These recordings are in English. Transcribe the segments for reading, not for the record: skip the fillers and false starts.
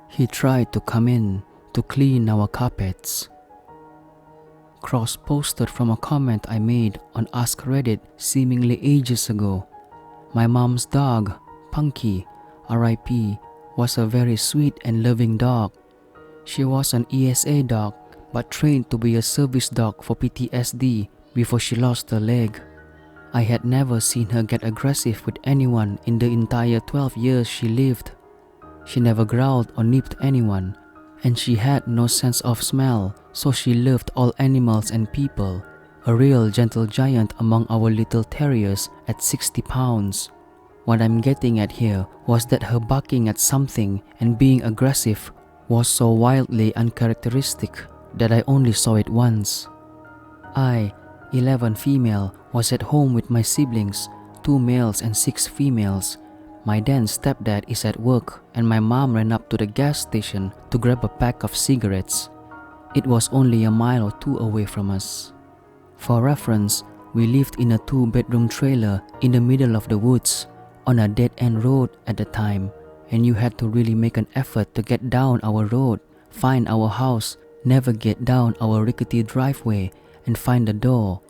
He tried to come in to clean our carpets. Cross-posted from a comment I made on Ask Reddit seemingly ages ago. My mom's dog, Punky, RIP, was a very sweet and loving dog. She was an ESA dog but trained to be a service dog for PTSD before she lost her leg. I had never seen her get aggressive with anyone in the entire 12 years she lived. She never growled or nipped anyone, and she had no sense of smell, so she loved all animals and people, a real gentle giant among our little terriers at 60 pounds. What I'm getting at here was that her barking at something and being aggressive was so wildly uncharacteristic that I only saw it once. I, 11 female, was at home with my siblings, 2 males and 6 females. My then stepdad is at work and my mom ran up to the gas station to grab a pack of cigarettes. It was only a mile or 2 away from us. For reference, we lived in a 2-bedroom trailer in the middle of the woods on a dead-end road at the time, and you had to really make an effort to get down our road, find our house, navigate down our rickety driveway, and find the door.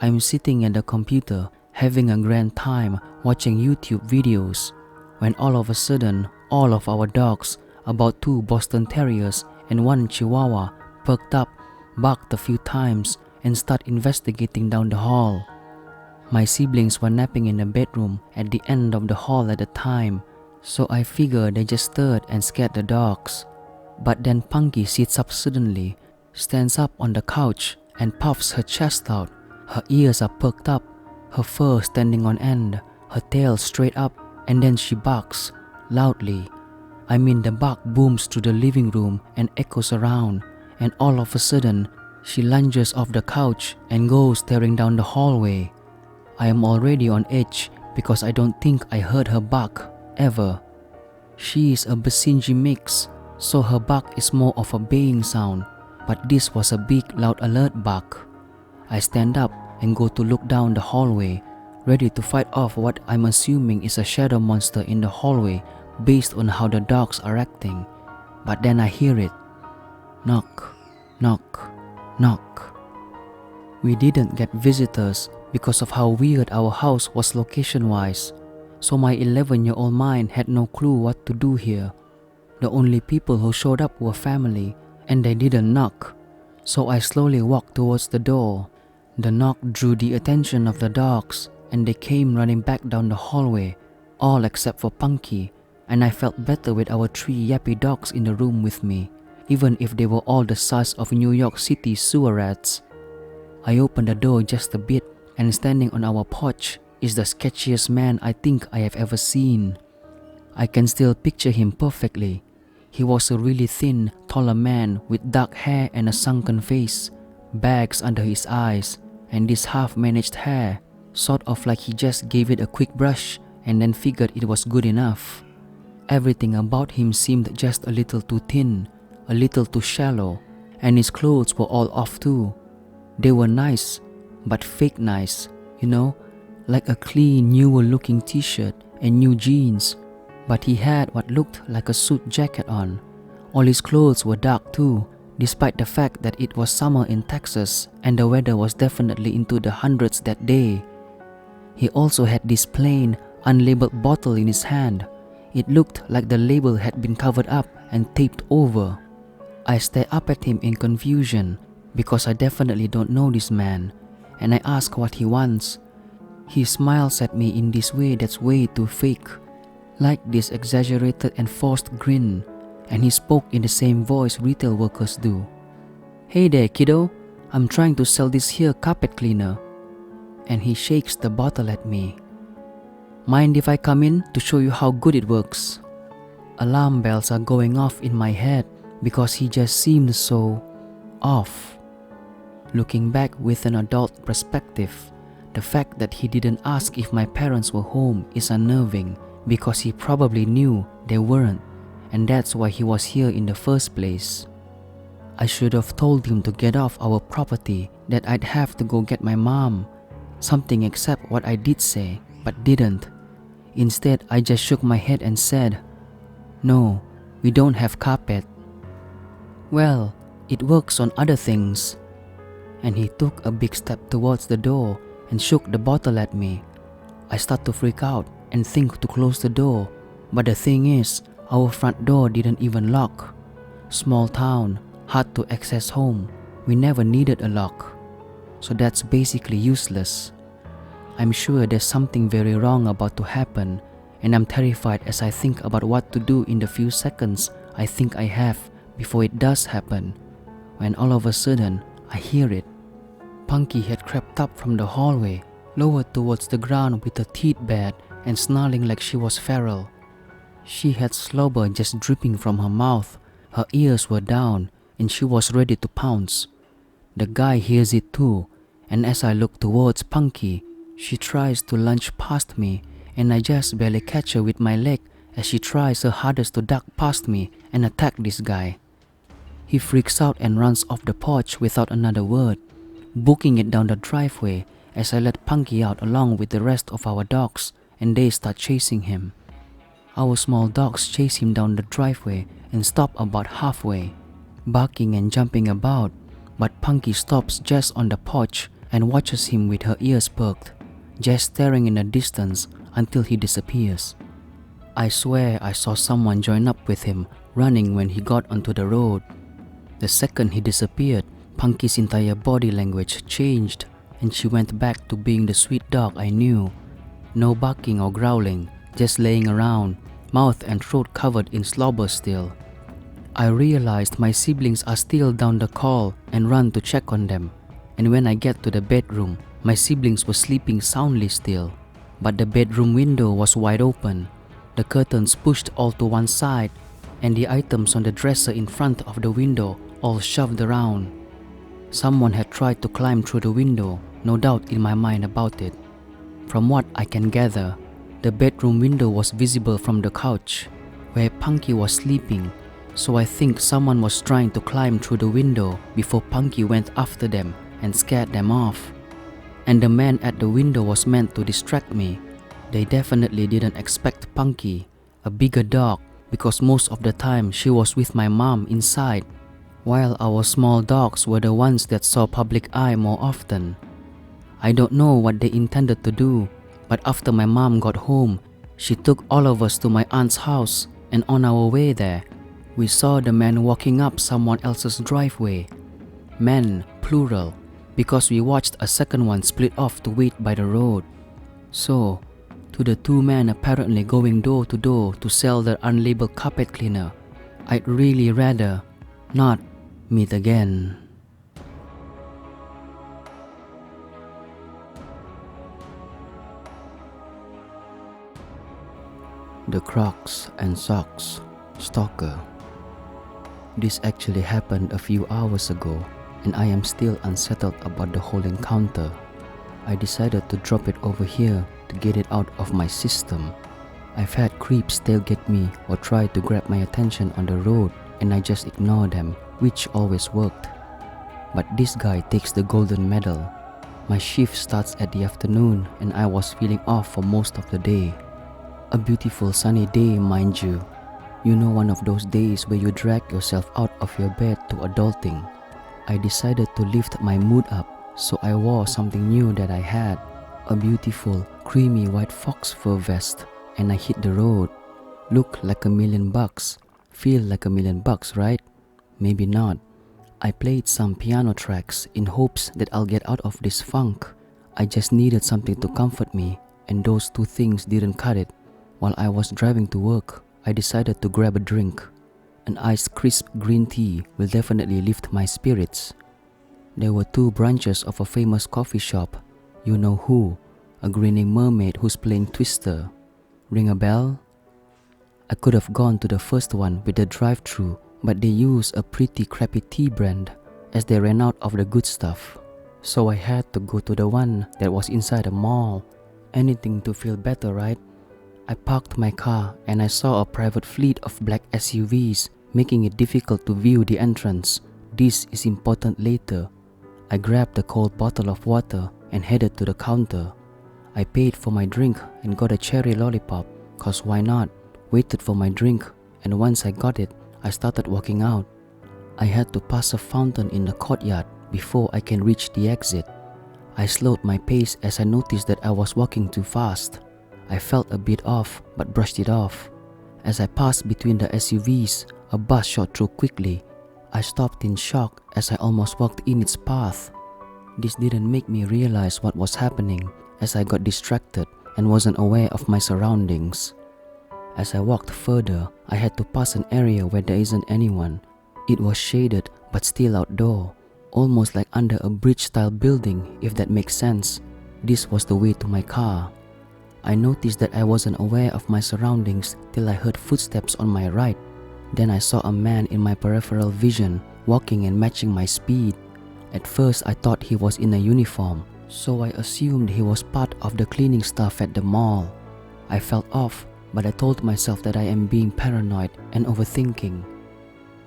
I'm sitting at the computer having a grand time watching YouTube videos when all of a sudden all of our dogs, about 2 Boston Terriers and 1 Chihuahua, perked up, barked a few times, and started investigating down the hall. My siblings were napping in the bedroom at the end of the hall at the time, so I figured they just stirred and scared the dogs. But then Punky sits up suddenly, stands up on the couch and puffs her chest out. Her ears are perked up, her fur standing on end, her tail straight up, and then she barks, loudly. I mean, the bark booms through the living room and echoes around, and all of a sudden, she lunges off the couch and goes staring down the hallway. I am already on edge because I don't think I heard her bark, ever. She is a Basenji mix, so her bark is more of a baying sound, but this was a big, loud, alert bark. I stand up and go to look down the hallway, ready to fight off what I'm assuming is a shadow monster in the hallway based on how the dogs are acting. But then I hear it. Knock, knock, knock. We didn't get visitors because of how weird our house was location-wise, so my 11-year-old mind had no clue what to do here. The only people who showed up were family, and they didn't knock, so I slowly walked towards the door. The knock drew the attention of the dogs, and they came running back down the hallway, all except for Punky, and I felt better with our 3 yappy dogs in the room with me, even if they were all the size of New York City sewer rats. I opened the door just a bit, and standing on our porch is the sketchiest man I think I have ever seen. I can still picture him perfectly. He was a really thin, taller man with dark hair and a sunken face, bags under his eyes, and this half-managed hair, sort of like he just gave it a quick brush and then figured it was good enough. Everything about him seemed just a little too thin, a little too shallow, and his clothes were all off too. They were nice, but fake nice, you know, like a clean, newer-looking t-shirt and new jeans, but he had what looked like a suit jacket on. All his clothes were dark too, despite the fact that it was summer in Texas and the weather was definitely into the hundreds that day. He also had this plain, unlabeled bottle in his hand. It looked like the label had been covered up and taped over. I stare up at him in confusion because I definitely don't know this man, and I ask what he wants. He smiles at me in this way that's way too fake, like this exaggerated and forced grin, and he spoke in the same voice retail workers do. "Hey there, kiddo, I'm trying to sell this here carpet cleaner." And he shakes the bottle at me. "Mind if I come in to show you how good it works?" Alarm bells are going off in my head because he just seemed so off. Looking back with an adult perspective, the fact that he didn't ask if my parents were home is unnerving because he probably knew they weren't, and that's why he was here in the first place. I should have told him to get off our property, that I'd have to go get my mom, something except what I did say, but didn't. Instead, I just shook my head and said, "No, We don't have carpet. Well, it works on other things. And he took a big step towards the door and shook the bottle at me. I start to freak out and think to close the door, but the thing is, our front door didn't even lock. Small town, hard to access home. We never needed a lock. So that's basically useless. I'm sure there's something very wrong about to happen, and I'm terrified as I think about what to do in the few seconds I think I have before it does happen. When all of a sudden, I hear it. Punky had crept up from the hallway, lowered towards the ground with her teeth bared and snarling like she was feral. She had slobber just dripping from her mouth, her ears were down, and she was ready to pounce. The guy hears it too, and as I look towards Punky, she tries to lunge past me, and I just barely catch her with my leg as she tries her hardest to duck past me and attack this guy. He freaks out and runs off the porch without another word, booking it down the driveway as I let Punky out along with the rest of our dogs, and they start chasing him. Our small dogs chase him down the driveway and stop about halfway, barking and jumping about, but Punky stops just on the porch and watches him with her ears perked, just staring in the distance until he disappears. I swear I saw someone join up with him running when he got onto the road. The second he disappeared, Punky's entire body language changed and she went back to being the sweet dog I knew. No barking or growling, just laying around, mouth and throat covered in slobber still. I realized my siblings are still down the hall and run to check on them. And when I get to the bedroom, my siblings were sleeping soundly still. But the bedroom window was wide open, the curtains pushed all to one side, and the items on the dresser in front of the window all shoved around. Someone had tried to climb through the window, no doubt in my mind about it. From what I can gather, the bedroom window was visible from the couch, where Punky was sleeping, so I think someone was trying to climb through the window before Punky went after them and scared them off. And the man at the window was meant to distract me. They definitely didn't expect Punky, a bigger dog, because most of the time she was with my mom inside, while our small dogs were the ones that saw public eye more often. I don't know what they intended to do, but after my mom got home, she took all of us to my aunt's house, and on our way there, we saw the man walking up someone else's driveway. Men, plural, because we watched a second one split off to wait by the road. So, to the two men apparently going door to door to sell their unlabeled carpet cleaner, I'd really rather not meet again. The Crocs and Socks Stalker. This actually happened a few hours ago, and I am still unsettled about the whole encounter. I decided to drop it over here to get it out of my system. I've had creeps tailgate me or try to grab my attention on the road, and I just ignore them, which always worked. But this guy takes the golden medal. My shift starts at the afternoon, and I was feeling off for most of the day. A beautiful sunny day, mind you. You know, one of those days where you drag yourself out of your bed to adulting. I decided to lift my mood up, so I wore something new that I had, a beautiful, creamy white fox fur vest, and I hit the road. Look like $1 million, feel like $1 million, right? Maybe not. I played some piano tracks in hopes that I'll get out of this funk. I just needed something to comfort me, and those two things didn't cut it. While I was driving to work, I decided to grab a drink. An iced crisp green tea will definitely lift my spirits. There were two branches of a famous coffee shop. You know who? A grinning mermaid who's playing Twister. Ring a bell? I could have gone to the first one with the drive-thru, but they use a pretty crappy tea brand as they ran out of the good stuff. So I had to go to the one that was inside a mall. Anything to feel better, right? I parked my car and I saw a private fleet of black SUVs, making it difficult to view the entrance. This is important later. I grabbed a cold bottle of water and headed to the counter. I paid for my drink and got a cherry lollipop, cause why not? Waited for my drink and once I got it, I started walking out. I had to pass a fountain in the courtyard before I can reach the exit. I slowed my pace as I noticed that I was walking too fast. I felt a bit off but brushed it off. As I passed between the SUVs, a bus shot through quickly. I stopped in shock as I almost walked in its path. This didn't make me realize what was happening as I got distracted and wasn't aware of my surroundings. As I walked further, I had to pass an area where there isn't anyone. It was shaded but still outdoor, almost like under a bridge-style building, if that makes sense. This was the way to my car. I noticed that I wasn't aware of my surroundings till I heard footsteps on my right. Then I saw a man in my peripheral vision, walking and matching my speed. At first I thought he was in a uniform, so I assumed he was part of the cleaning staff at the mall. I felt off, but I told myself that I am being paranoid and overthinking.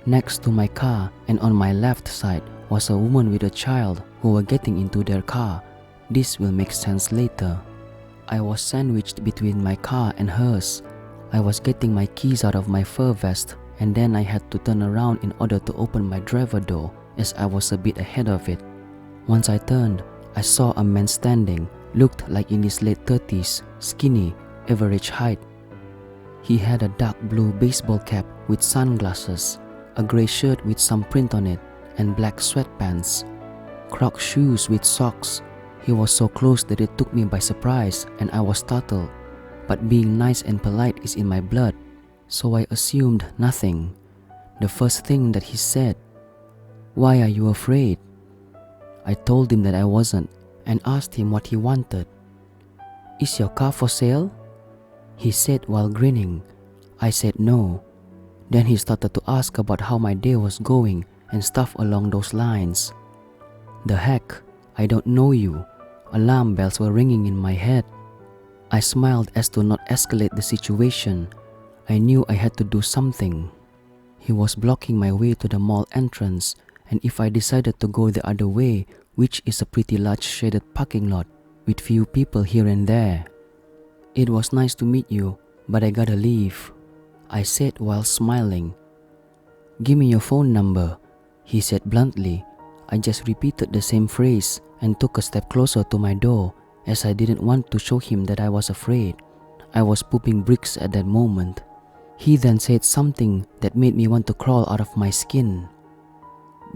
Next to my car and on my left side was a woman with a child who were getting into their car. This will make sense later. I was sandwiched between my car and hers. I was getting my keys out of my fur vest, and then I had to turn around in order to open my driver door as I was a bit ahead of it. Once I turned, I saw a man standing, looked like in his late 30s, skinny, average height. He had a dark blue baseball cap with sunglasses, a grey shirt with some print on it, and black sweatpants. Croc shoes with socks. He was so close that it took me by surprise and I was startled. But being nice and polite is in my blood, so I assumed nothing. The first thing that he said, "Why are you afraid?" I told him that I wasn't and asked him what he wanted. "Is your car for sale?" he said while grinning. I said no. Then he started to ask about how my day was going and stuff along those lines. The heck, I don't know you. Alarm bells were ringing in my head. I smiled as to not escalate the situation. I knew I had to do something. He was blocking my way to the mall entrance, and if I decided to go the other way, which is a pretty large shaded parking lot with few people here and there. "It was nice to meet you, but I gotta leave," I said while smiling. "Give me your phone number," he said bluntly. I just repeated the same phrase and took a step closer to my door as I didn't want to show him that I was afraid. I was pooping bricks at that moment. He then said something that made me want to crawl out of my skin.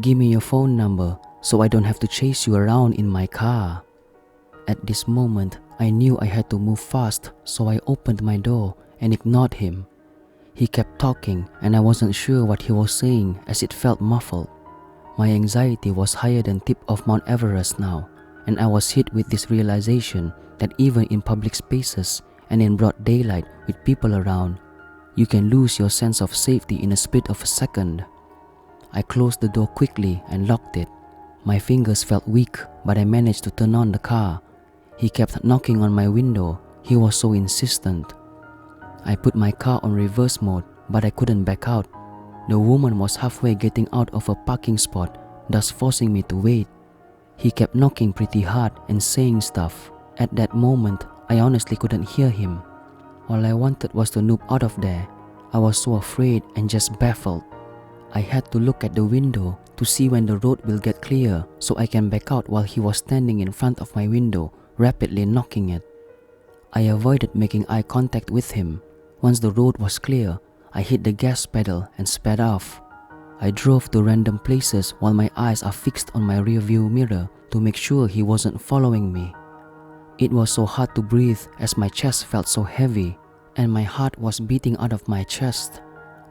"Give me your phone number so I don't have to chase you around in my car." At this moment, I knew I had to move fast, so I opened my door and ignored him. He kept talking and I wasn't sure what he was saying as it felt muffled. My anxiety was higher than tip of Mount Everest now, and I was hit with this realization that even in public spaces and in broad daylight with people around, you can lose your sense of safety in a split of a second. I closed the door quickly and locked it. My fingers felt weak, but I managed to turn on the car. He kept knocking on my window. He was so insistent. I put my car on reverse mode, but I couldn't back out. The woman was halfway getting out of a parking spot, thus forcing me to wait. He kept knocking pretty hard and saying stuff. At that moment, I honestly couldn't hear him. All I wanted was to noob out of there. I was so afraid and just baffled. I had to look at the window to see when the road will get clear so I can back out while he was standing in front of my window, rapidly knocking it. I avoided making eye contact with him. Once the road was clear, I hit the gas pedal and sped off. I drove to random places while my eyes are fixed on my rearview mirror to make sure he wasn't following me. It was so hard to breathe as my chest felt so heavy and my heart was beating out of my chest.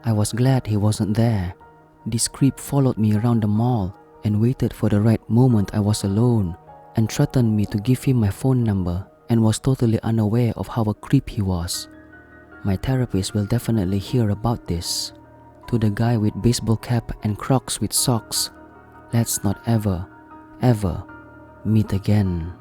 I was glad he wasn't there. This creep followed me around the mall and waited for the right moment I was alone and threatened me to give him my phone number and was totally unaware of how a creep he was. My therapist will definitely hear about this. To the guy with baseball cap and Crocs with socks, let's not ever, ever meet again.